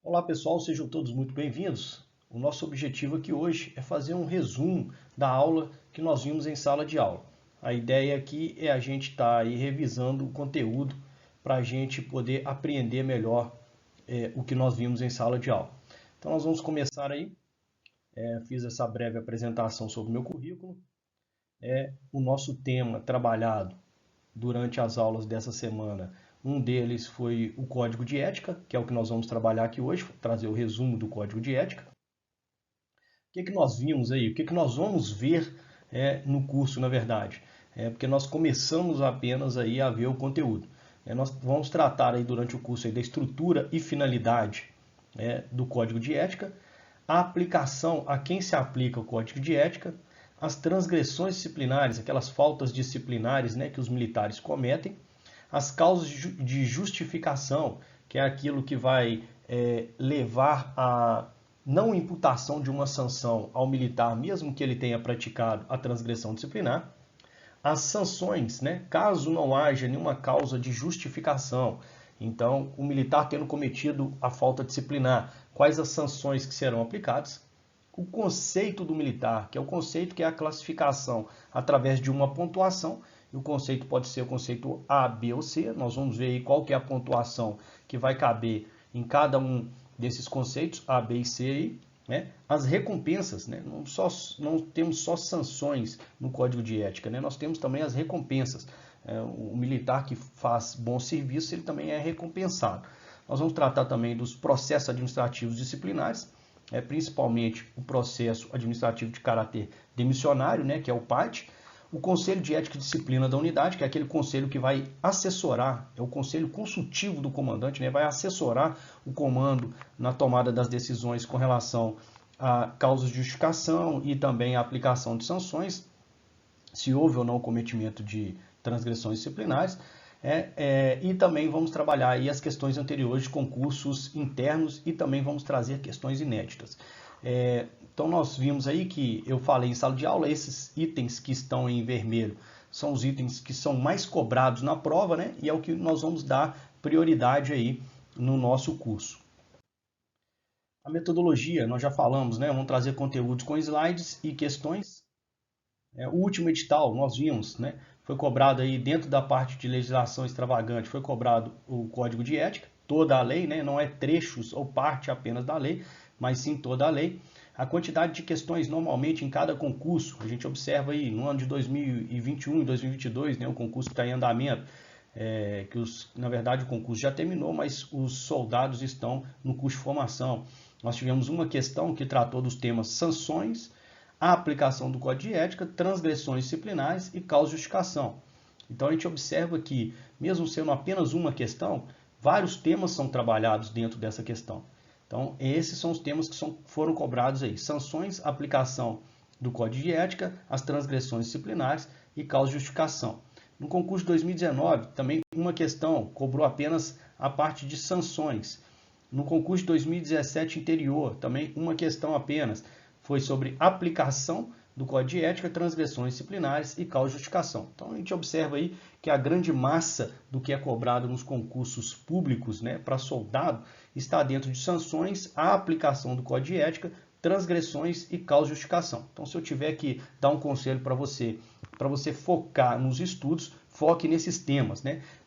Olá pessoal, sejam todos muito bem-vindos. O nosso objetivo aqui hoje é fazer um resumo da aula que nós vimos em sala de aula. A ideia aqui é a gente estar aí revisando o conteúdo para a gente poder aprender melhor o que nós vimos em sala de aula. Então nós vamos começar aí. Fiz essa breve apresentação sobre o meu currículo. O nosso tema trabalhado durante as aulas dessa semana. Um deles foi o código de ética, que é o que nós vamos trabalhar aqui hoje, trazer o resumo do código de ética. O que nós vimos aí? O que nós vamos ver no curso, na verdade? Porque nós começamos apenas aí a ver o conteúdo. Nós vamos tratar aí durante o curso aí da estrutura e finalidade do código de ética, a aplicação, a quem se aplica o código de ética, as transgressões disciplinares, aquelas faltas disciplinares que os militares cometem, as causas de justificação, que é aquilo que vai levar a não imputação de uma sanção ao militar, mesmo que ele tenha praticado a transgressão disciplinar, as sanções, caso não haja nenhuma causa de justificação, então o militar tendo cometido a falta disciplinar, quais as sanções que serão aplicadas, o conceito do militar, que é o conceito que é a classificação através de uma pontuação, e o conceito pode ser o conceito A, B ou C, nós vamos ver aí qual que é a pontuação que vai caber em cada um desses conceitos, A, B e C aí, As recompensas, não temos só sanções no código de ética, nós temos também as recompensas. O militar que faz bom serviço, ele também é recompensado. Nós vamos tratar também dos processos administrativos disciplinares, principalmente o processo administrativo de caráter demissionário, que é o PAD, o Conselho de Ética e Disciplina da unidade, que é aquele conselho que vai assessorar, é o conselho consultivo do comandante, vai assessorar o comando na tomada das decisões com relação a causas de justificação e também a aplicação de sanções, se houve ou não o cometimento de transgressões disciplinares. E também vamos trabalhar aí as questões anteriores de concursos internos e também vamos trazer questões inéditas. Então nós vimos aí que eu falei em sala de aula, esses itens que estão em vermelho são os itens que são mais cobrados na prova, e é o que nós vamos dar prioridade aí no nosso curso. A metodologia, nós já falamos, vamos trazer conteúdos com slides e questões. O último edital, nós vimos, foi cobrado aí dentro da parte de legislação extravagante, foi cobrado o código de ética, toda a lei, não é trechos ou parte apenas da lei, mas sim toda a lei. A quantidade de questões normalmente em cada concurso, a gente observa aí no ano de 2021 e 2022, o concurso que está em andamento, na verdade o concurso já terminou, mas os soldados estão no curso de formação. Nós tivemos uma questão que tratou dos temas sanções, a aplicação do código de ética, transgressões disciplinares e causa de justificação. Então a gente observa que, mesmo sendo apenas uma questão, vários temas são trabalhados dentro dessa questão. Então esses são os temas que foram cobrados aí. Sanções, aplicação do código de ética, as transgressões disciplinares e causa de justificação. No concurso de 2019, também uma questão cobrou apenas a parte de sanções. No concurso de 2017 anterior, também uma questão apenas, foi sobre aplicação do Código de Ética, transgressões disciplinares e causa de justificação. Então a gente observa aí que a grande massa do que é cobrado nos concursos públicos, para soldado, está dentro de sanções, a aplicação do Código de Ética, transgressões e causa de justificação. Então se eu tiver que dar um conselho para você focar nos estudos, foque nesses temas,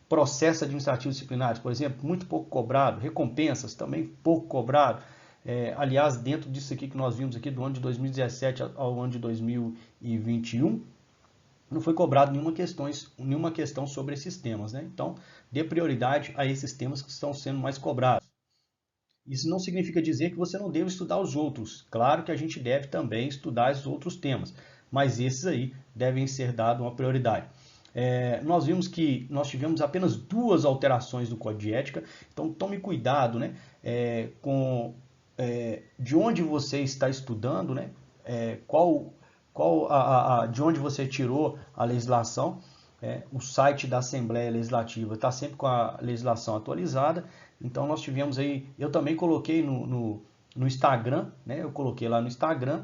Processos administrativos disciplinares, por exemplo, muito pouco cobrado, recompensas também pouco cobrado. Aliás, dentro disso aqui que nós vimos aqui do ano de 2017 ao ano de 2021, não foi cobrado nenhuma questão sobre esses temas. Então, dê prioridade a esses temas que estão sendo mais cobrados. Isso não significa dizer que você não deve estudar os outros. Claro que a gente deve também estudar os outros temas, mas esses aí devem ser dados uma prioridade. Nós vimos que nós tivemos apenas 2 alterações do Código de Ética, então tome cuidado de onde você está estudando, de onde você tirou a legislação. O site da Assembleia Legislativa está sempre com a legislação atualizada, então nós tivemos aí, eu também coloquei no Instagram, eu coloquei lá no Instagram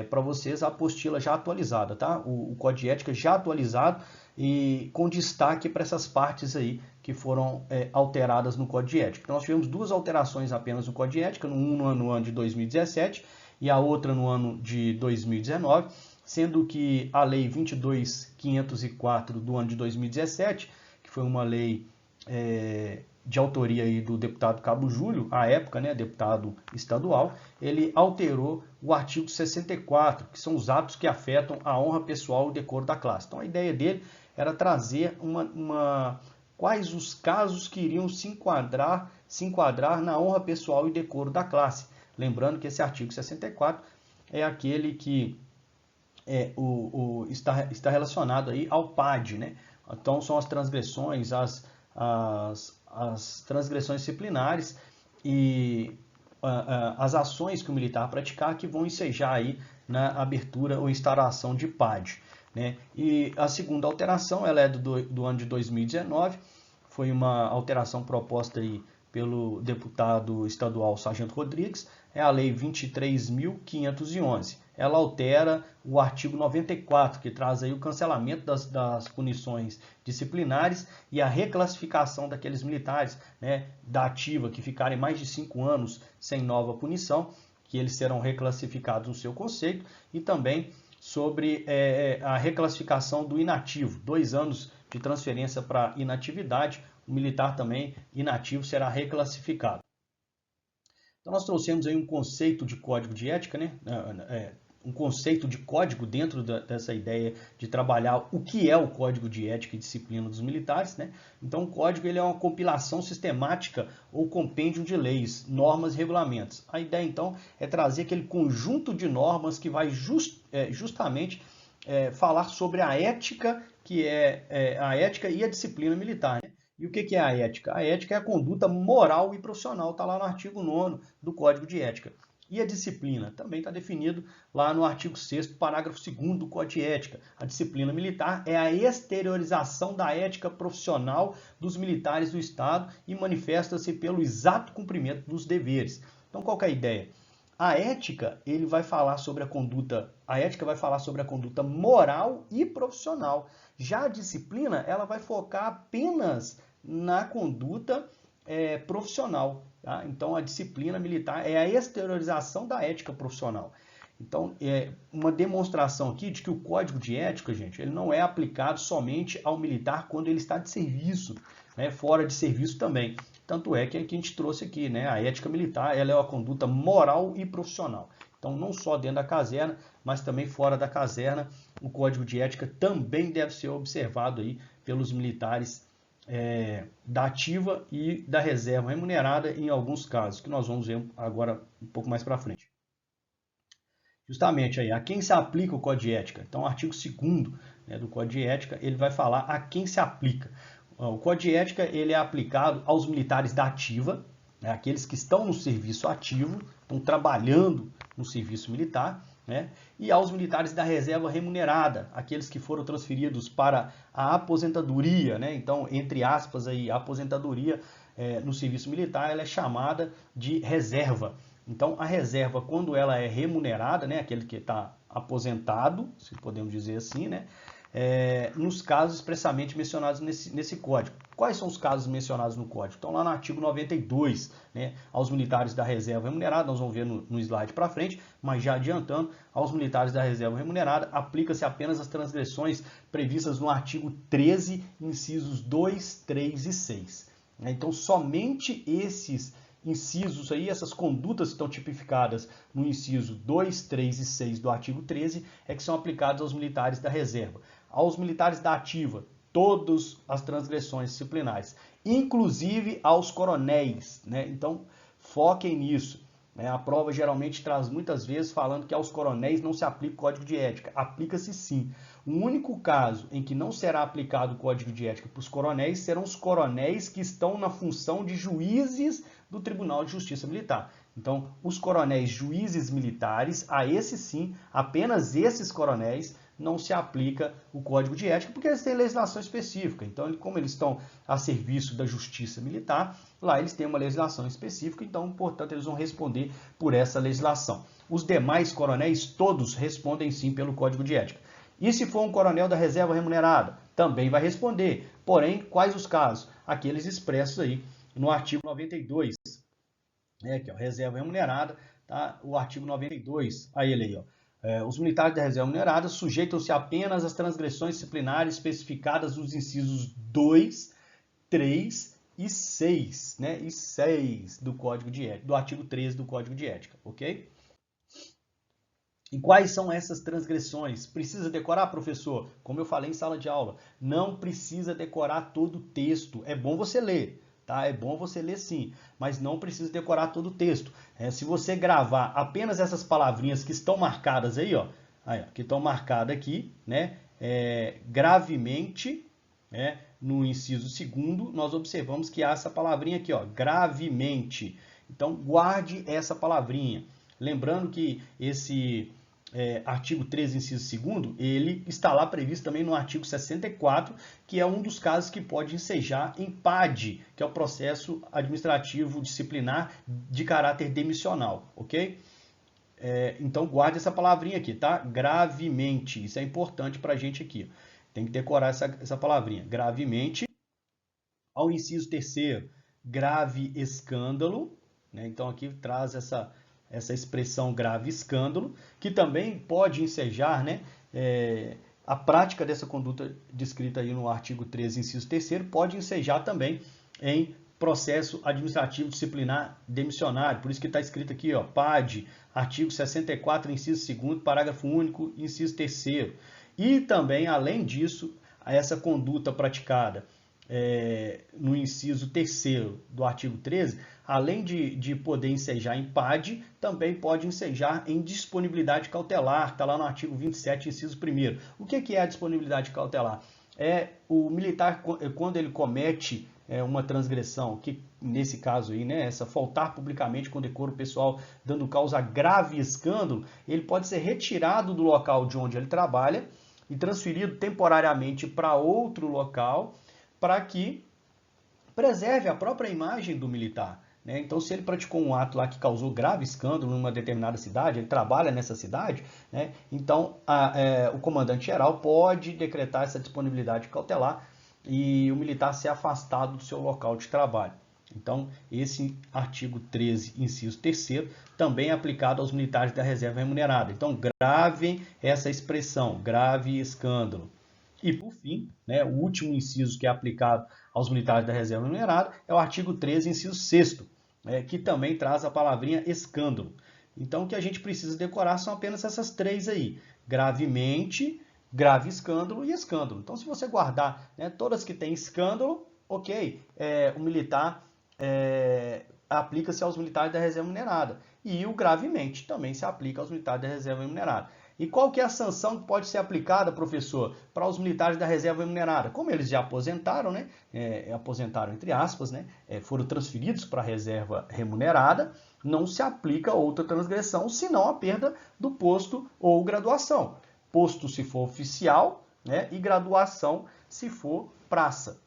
para vocês a apostila já atualizada, tá? O Código de Ética já atualizado, e com destaque para essas partes aí que foram alteradas no Código de Ética. Então, nós tivemos duas alterações apenas no Código de Ética, uma no ano de 2017 e a outra no ano de 2019, sendo que a Lei 22.504 do ano de 2017, que foi uma lei de autoria aí do deputado Cabo Júlio, à época, né, deputado estadual, ele alterou o artigo 64, que são os atos que afetam a honra pessoal e o decoro da classe. Então, a ideia dele era trazer quais os casos que iriam se enquadrar na honra pessoal e decoro da classe. Lembrando que esse artigo 64 é aquele que está relacionado aí ao PAD, né? Então, são as transgressões, as transgressões disciplinares e as ações que o militar praticar que vão ensejar aí na abertura ou instauração de PAD, né? E a segunda alteração, ela é do ano de 2019, foi uma alteração proposta aí pelo deputado estadual Sargento Rodrigues, é a Lei 23.511. Ela altera o artigo 94, que traz aí o cancelamento das punições disciplinares e a reclassificação daqueles militares, né, da ativa que ficarem mais de 5 anos sem nova punição, que eles serão reclassificados no seu conceito, e também sobre a reclassificação do inativo, 2 anos de transferência para inatividade, o militar também inativo será reclassificado. Então, nós trouxemos aí um conceito de código de ética, né? Um conceito de código dentro dessa ideia de trabalhar o que é o código de ética e disciplina dos militares, né? Então, o código ele é uma compilação sistemática ou compêndio de leis, normas e regulamentos. A ideia, então, é trazer aquele conjunto de normas que vai justamente falar sobre a ética, que é a ética e a disciplina militar, né? E o que é a ética? A ética é a conduta moral e profissional, está lá no artigo 9º do Código de Ética. E a disciplina? Também está definido lá no artigo 6º, parágrafo 2º do Código de Ética. A disciplina militar é a exteriorização da ética profissional dos militares do Estado e manifesta-se pelo exato cumprimento dos deveres. Então, qual que é a ideia? A ética, ele vai falar sobre a ética vai falar sobre a conduta moral e profissional. Já a disciplina, ela vai focar apenas na conduta profissional. Tá? Então, a disciplina militar é a exteriorização da ética profissional. Então, é uma demonstração aqui de que o código de ética, gente, ele não é aplicado somente ao militar quando ele está de serviço, né? Fora de serviço também. Tanto é que a gente trouxe aqui, né? A ética militar, ela é uma conduta moral e profissional. Então, não só dentro da caserna, mas também fora da caserna, o código de ética também deve ser observado aí pelos militares da ativa e da reserva remunerada em alguns casos, que nós vamos ver agora um pouco mais para frente. Justamente aí, a quem se aplica o Código de Ética? Então, o artigo 2º, né, do Código de Ética, ele vai falar a quem se aplica. O Código de Ética ele é aplicado aos militares da ativa, né, aqueles que estão no serviço ativo, estão trabalhando no serviço militar, né, e aos militares da reserva remunerada, aqueles que foram transferidos para a aposentadoria, né, então, entre aspas, aí, a aposentadoria no serviço militar ela é chamada de reserva. Então, a reserva, quando ela é remunerada, né, aquele que está aposentado, se podemos dizer assim, né, nos casos expressamente mencionados nesse código. Quais são os casos mencionados no código? Então, lá no artigo 92, né, aos militares da reserva remunerada, nós vamos ver no slide para frente, mas já adiantando, aos militares da reserva remunerada, aplica-se apenas as transgressões previstas no artigo 13, incisos 2, 3 e 6. Então, somente esses incisos aí, essas condutas que estão tipificadas no inciso 2, 3 e 6 do artigo 13 é que são aplicadas aos militares da reserva. Aos militares da ativa, todas as transgressões disciplinares, inclusive aos coronéis, né? Então, foquem nisso. Né? A prova geralmente traz muitas vezes falando que aos coronéis não se aplica o Código de Ética. Aplica-se sim. O único caso em que não será aplicado o Código de Ética para os coronéis serão os coronéis que estão na função de juízes do Tribunal de Justiça Militar. Então, os coronéis juízes militares, a esses sim, apenas esses coronéis, não se aplica o Código de Ética, porque eles têm legislação específica. Então, como eles estão a serviço da Justiça Militar, lá eles têm uma legislação específica, então, portanto, eles vão responder por essa legislação. Os demais coronéis, todos respondem sim pelo Código de Ética. E se for um coronel da reserva remunerada? Também vai responder. Porém, quais os casos? Aqueles expressos aí no artigo 92. Aqui, ó, reserva remunerada, tá? O artigo 92, a ele aí, ó. Os militares da reserva remunerada sujeitam-se apenas às transgressões disciplinares especificadas nos incisos 2, 3 e 6, né? E 6 do Código de Ética, do artigo 13 do Código de Ética, ok? E quais são essas transgressões? Precisa decorar, professor? Como eu falei em sala de aula, não precisa decorar todo o texto. É bom você ler, tá? É bom você ler sim, mas não precisa decorar todo o texto. Se você gravar apenas essas palavrinhas que estão marcadas aí, ó, que estão marcadas aqui, né? Gravemente, né? No inciso 2º, nós observamos que há essa palavrinha aqui, ó, gravemente. Então, guarde essa palavrinha. Lembrando que esse artigo 13, inciso 2º, ele está lá previsto também no artigo 64, que é um dos casos que pode ensejar em PAD, que é o processo administrativo disciplinar de caráter demissional, ok? Então, guarde essa palavrinha aqui, tá? Gravemente, isso é importante para a gente aqui. Tem que decorar essa palavrinha. Gravemente. Ao inciso 3º, grave escândalo, né? Então aqui traz essa expressão grave escândalo, que também pode ensejar, né, a prática dessa conduta descrita aí no artigo 13, inciso 3º, pode ensejar também em processo administrativo disciplinar demissionário. Por isso que está escrito aqui, ó, PAD, artigo 64, inciso 2º, parágrafo único, inciso 3º. E também, além disso, essa conduta praticada no inciso 3º do artigo 13, além de poder ensejar em PAD, também pode ensejar em disponibilidade cautelar, está lá no artigo 27, inciso 1º. O que é a disponibilidade cautelar? É o militar, quando ele comete uma transgressão, que nesse caso aí, né, essa faltar publicamente com decoro pessoal, dando causa a grave escândalo, ele pode ser retirado do local de onde ele trabalha e transferido temporariamente para outro local, para que preserve a própria imagem do militar, né? Então, se ele praticou um ato lá que causou grave escândalo numa determinada cidade, ele trabalha nessa cidade, né? Então o comandante-geral pode decretar essa disponibilidade cautelar e o militar ser afastado do seu local de trabalho. Então, esse artigo 13, inciso 3º, também é aplicado aos militares da reserva remunerada. Então, gravem essa expressão, grave escândalo. E, por fim, né, o último inciso que é aplicado aos militares da reserva remunerada é o artigo 13, inciso 6º, que também traz a palavrinha escândalo. Então, o que a gente precisa decorar são apenas essas três aí, gravemente, grave escândalo e escândalo. Então, se você guardar, né, todas que têm escândalo, ok, o militar aplica-se aos militares da reserva remunerada. E o gravemente também se aplica aos militares da reserva remunerada. E qual que é a sanção que pode ser aplicada, professor, para os militares da reserva remunerada? Como eles já aposentaram, né? Aposentaram entre aspas, né? Foram transferidos para a reserva remunerada, não se aplica outra transgressão, senão a perda do posto ou graduação. Posto se for oficial, né? E graduação se for praça.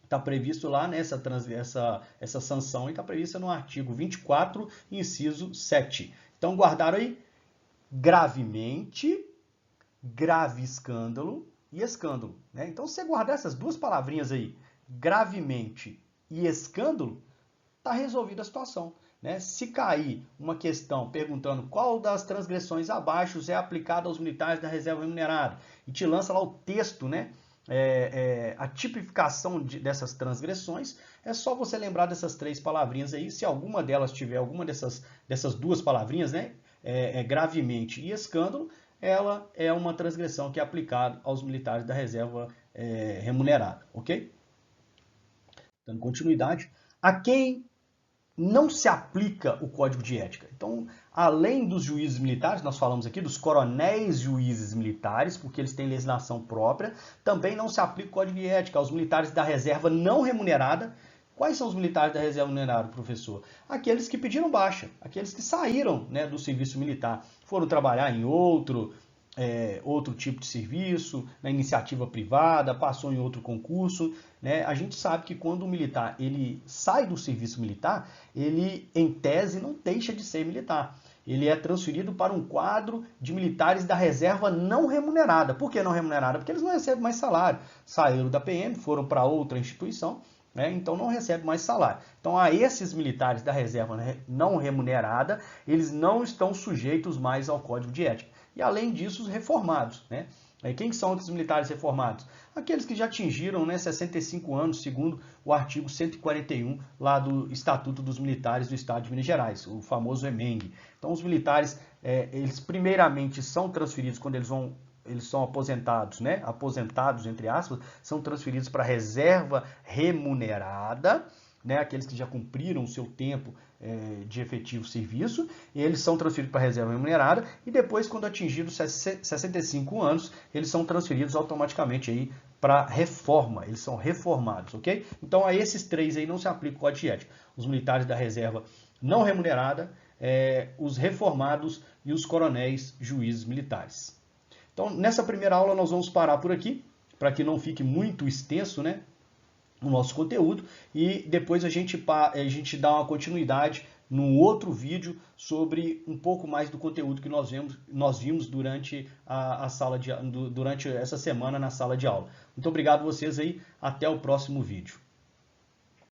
Está previsto lá, né, essa sanção, e está prevista no artigo 24, inciso 7. Então, guardaram aí? Gravemente, grave escândalo e escândalo, né? Então, se você guardar essas duas palavrinhas aí, gravemente e escândalo, está resolvida a situação, né? Se cair uma questão perguntando qual das transgressões abaixo é aplicada aos militares da reserva remunerada, e te lança lá o texto, né? A tipificação dessas transgressões, é só você lembrar dessas três palavrinhas aí. Se alguma delas tiver alguma dessas duas palavrinhas, né? Gravemente e escândalo, ela é uma transgressão que é aplicada aos militares da reserva remunerada, ok? Dando continuidade, a quem não se aplica o Código de Ética. Então, além dos juízes militares, nós falamos aqui dos coronéis juízes militares, porque eles têm legislação própria, também não se aplica o Código de Ética aos militares da reserva não remunerada. Quais são os militares da reserva remunerada, professor? Aqueles que pediram baixa, aqueles que saíram, né, do serviço militar, foram trabalhar em outro tipo de serviço, na iniciativa privada, passou em outro concurso, né? A gente sabe que quando o militar ele sai do serviço militar, ele, em tese, não deixa de ser militar. ele é transferido para um quadro de militares da reserva não remunerada. Por que não remunerada? Porque eles não recebem mais salário. Saíram da PM, foram para outra instituição, né? Então não recebem mais salário. Então a esses militares da reserva não remunerada, eles não estão sujeitos mais ao Código de Ética. E além disso, os reformados, né? Quem são esses militares reformados? Aqueles que já atingiram, né, 65 anos, segundo o artigo 141 lá do Estatuto dos Militares do Estado de Minas Gerais, o famoso EMENG. Então os militares, eles primeiramente são transferidos quando eles são aposentados, né? Aposentados, entre aspas, são transferidos para a reserva remunerada, né? Aqueles que já cumpriram o seu tempo de efetivo serviço, eles são transferidos para a reserva remunerada e depois, quando atingidos 65 anos, eles são transferidos automaticamente aí para reforma, eles são reformados, ok? Então a esses três aí não se aplica o Código de Ética. Os militares da reserva não remunerada, os reformados e os coronéis juízes militares. Então, nessa primeira aula nós vamos parar por aqui, para que não fique muito extenso, né, o nosso conteúdo, e depois a gente dá uma continuidade num outro vídeo sobre um pouco mais do conteúdo que nós vimos durante durante essa semana na sala de aula. Muito obrigado a vocês aí, até o próximo vídeo.